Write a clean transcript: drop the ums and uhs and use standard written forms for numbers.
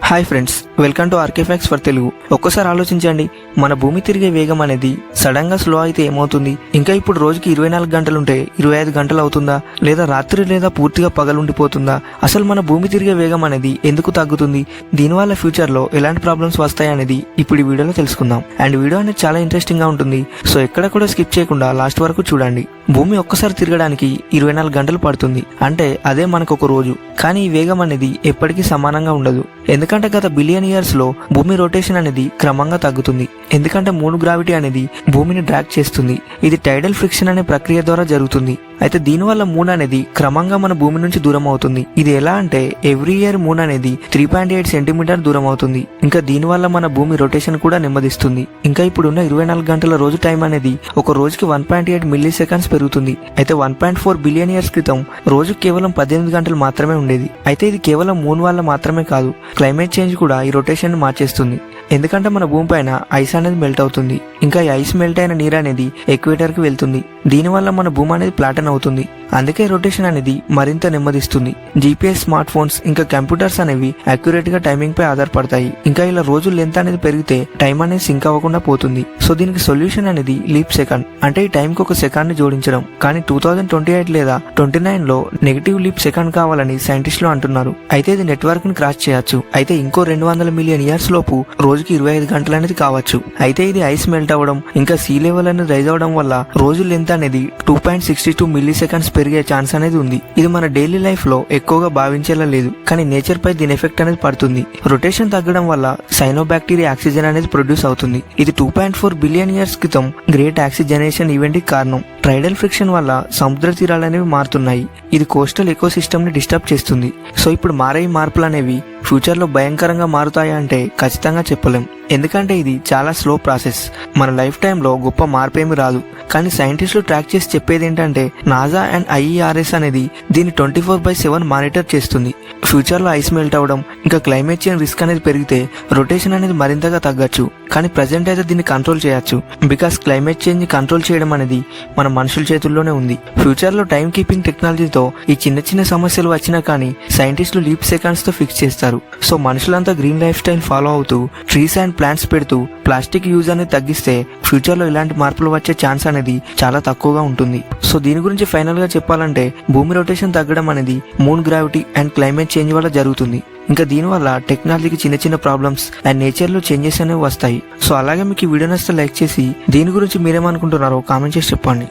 Hi friends, welcome to RK facts for Telugu. ఒక్కసారి ఆలోచించండి, మన భూమి తిరిగే వేగం అనేది సడన్ గా స్లో అయితే ఏమవుతుంది? ఇంకా ఇప్పుడు రోజుకి 24 గంటలుంటే 25 గంటలు అవుతుందా? లేదా రాత్రి లేదా పూర్తిగా పగలుండిపోతుందా? అసలు మన భూమి తిరిగే వేగం అనేది ఎందుకు తగ్గుతుంది? దీనివల్ల ఫ్యూచర్ లో ఎలాంటి ప్రాబ్లమ్స్ వస్తాయి అనేది ఇప్పుడు ఈ వీడియోలో తెలుసుకుందాం. అండ్ వీడియో అనేది చాలా ఇంట్రెస్టింగ్ గా ఉంటుంది, సో ఎక్కడ కూడా స్కిప్ చేయకుండా లాస్ట్ వరకు చూడండి. భూమి ఒక్కసారి తిరగడానికి 24 గంటలు పడుతుంది, అంటే అదే మనకు ఒక రోజు. కానీ ఈ వేగం అనేది ఎప్పటికీ సమానంగా ఉండదు, ఎందుకంటే గత బిలియన్ ఇయర్స్ లో భూమి రొటేషన్ అనేది క్రమంగా తగ్గుతుంది. ఎందుకంటే మూన్ గ్రావిటీ అనేది భూమిని డ్రాగ్ చేస్తుంది. ఇది టైడల్ ఫ్రిక్షన్ అనే ప్రక్రియ ద్వారా జరుగుతుంది. అయితే దీనివల్ల మూన్ అనేది క్రమంగా మన భూమి నుంచి దూరం అవుతుంది. ఇది ఎలా అంటే ఎవ్రీ ఇయర్ మూన్ అనేది 3.8 సెంటీమీటర్ దూరం అవుతుంది. ఇంకా దీనివల్ల మన భూమి రొటేషన్ కూడా నెమ్మదిస్తుంది. ఇంకా ఇప్పుడున్న 24 గంటల రోజు టైం అనేది ఒక రోజుకి 1.8 మిల్లీ సెకండ్స్ పెరుగుతుంది. అయితే 1.4 బిలియన్ ఇయర్స్ క్రితం రోజు కేవలం 18 గంటలు మాత్రమే ఉండేది. అయితే ఇది కేవలం మూన్ వల్ల మాత్రమే కాదు, క్లైమేట్ చేంజ్ కూడా ఈ రొటేషన్ మార్చేస్తుంది. ఎందుకంటే మన భూమి పైన ఐస్ అనేది మెల్ట్ అవుతుంది. ఇంకా ఈ ఐస్ మెల్ట్ అయిన నీరు అనేది ఎక్వేటర్ కి వెళ్తుంది. దీనివల్ల మన భూమి అనేది ప్లాటన్ అవుతుంది. అందుకే రొటేషన్ అనేది మరింత నెమ్మదిస్తుంది. జీపీఎస్, స్మార్ట్ ఫోన్స్ ఇంకా కంప్యూటర్స్ అనేవి అక్యురేట్ గా టైమింగ్ పై ఆధారపడతాయి. ఇంకా ఇలా రోజు లెంత్ అనేది పెరిగితే టైం అనేది సింక్ అవ్వకుండా పోతుంది. సో దీనికి సొల్యూషన్ అనేది లీప్ సెకండ్, అంటే ఈ టైం కి ఒక సెకండ్ ని జోడించడం. కానీ 2028 లేదా 29 లో నెగిటివ్ లీప్ సెకండ్ కావాలని సైంటిస్టులు అంటున్నారు. అయితే ఇది నెట్వర్క్ ని క్రాస్ చేయొచ్చు. అయితే ఇంకో 200 మిలియన్ ఇయర్స్ లోపు రోజుకి 25 గంటలు అనేది కావచ్చు. అయితే ఇది ఐస్ మెల్ట్ అవ్వడం ఇంకా సీ లెవెల్ అనేది రైజ్ అవడం వల్ల రోజు లెంత్ అనేది 2.62 మిల్లీ సెకండ్స్ పెరిగే ఛాన్స్ అనేది ఉంది. ఇది మన డైలీ లైఫ్ లో ఎక్కువగా భావించేలా లేదు, కానీ నేచర్ పై దీని ఎఫెక్ట్ అనేది పడుతుంది. రొటేషన్ తగ్గడం వల్ల సైనోబాక్టీరియా ఆక్సిజన్ అనేది ప్రొడ్యూస్ అవుతుంది. ఇది 2.4 బిలియన్ ఇయర్స్ క్రితం గ్రేట్ ఆక్సిజనేషన్ ఈవెంట్ కి కారణం. ట్రైడల్ ఫ్రిక్షన్ వల్ల సముద్ర తీరాలు అనేవి మారుతున్నాయి. ఇది కోస్టల్ ఎకోసిస్టమ్ ని డిస్టర్బ్ చేస్తుంది. సో ఇప్పుడు మారే మార్పులు అనేవి ఫ్యూచర్ లో భయంకరంగా మారుతాయా అంటే ఖచ్చితంగా చెప్పలేం, ఎందుకంటే ఇది చాలా స్లో ప్రాసెస్. మన లైఫ్ టైంలో గొప్ప మార్పు ఏమి రాదు, కానీ సైంటిస్టులు ట్రాక్ చేసి చెప్పేది ఏంటంటే నాసా అండ్ IERS అనేది దీన్ని 24/7 మానిటర్ చేస్తుంది. ఫ్యూచర్ లో ఐస్ మెల్ట్ అవడం ఇంకా క్లైమేట్ చేంజ్ రిస్క్ అనేది పెరిగితే రొటేషన్ అనేది మరింతగా తగ్గచ్చు. కానీ ప్రెసెంట్ అయితే దీన్ని కంట్రోల్ చేయొచ్చు, బికాస్ క్లైమేట్ చేంజ్ ని కంట్రోల్ చేయడం అనేది మన మనుషుల చేతుల్లోనే ఉంది. ఫ్యూచర్ లో టైం కీపింగ్ టెక్నాలజీతో ఈ చిన్న చిన్న సమస్యలు వచ్చినా కానీ సైంటిస్టులు లీప్ సెకండ్స్ తో ఫిక్స్ చేస్తారు. సో మనుషులంతా గ్రీన్ లైఫ్ స్టైల్ ఫాలో అవుతూ ట్రీస్ అండ్ ప్లాంట్స్ పెడుతూ ప్లాస్టిక్ యూజ్ అనేది తగ్గిస్తే ఫ్యూచర్ లో ఇలాంటి మార్పులు వచ్చే ఛాన్స్ అనేది చాలా తక్కువగా ఉంటుంది. సో దీని గురించి ఫైనల్ గా చెప్పాలంటే భూమి రొటేషన్ తగ్గడం అనేది moon gravity and climate change వల్ల జరుగుతుంది. ఇంకా దీనివల్ల టెక్నాలజీకి చిన్న చిన్న ప్రాబ్లమ్స్ అండ్ నేచర్ లో చేంజెస్ అనేవి వస్తాయి. సో అలాగే మీకు ఈ వీడియో నచ్చితే లైక్ చేసి దీని గురించి మీరేమనుకుంటున్నారో కామెంట్ చేసి చెప్పండి.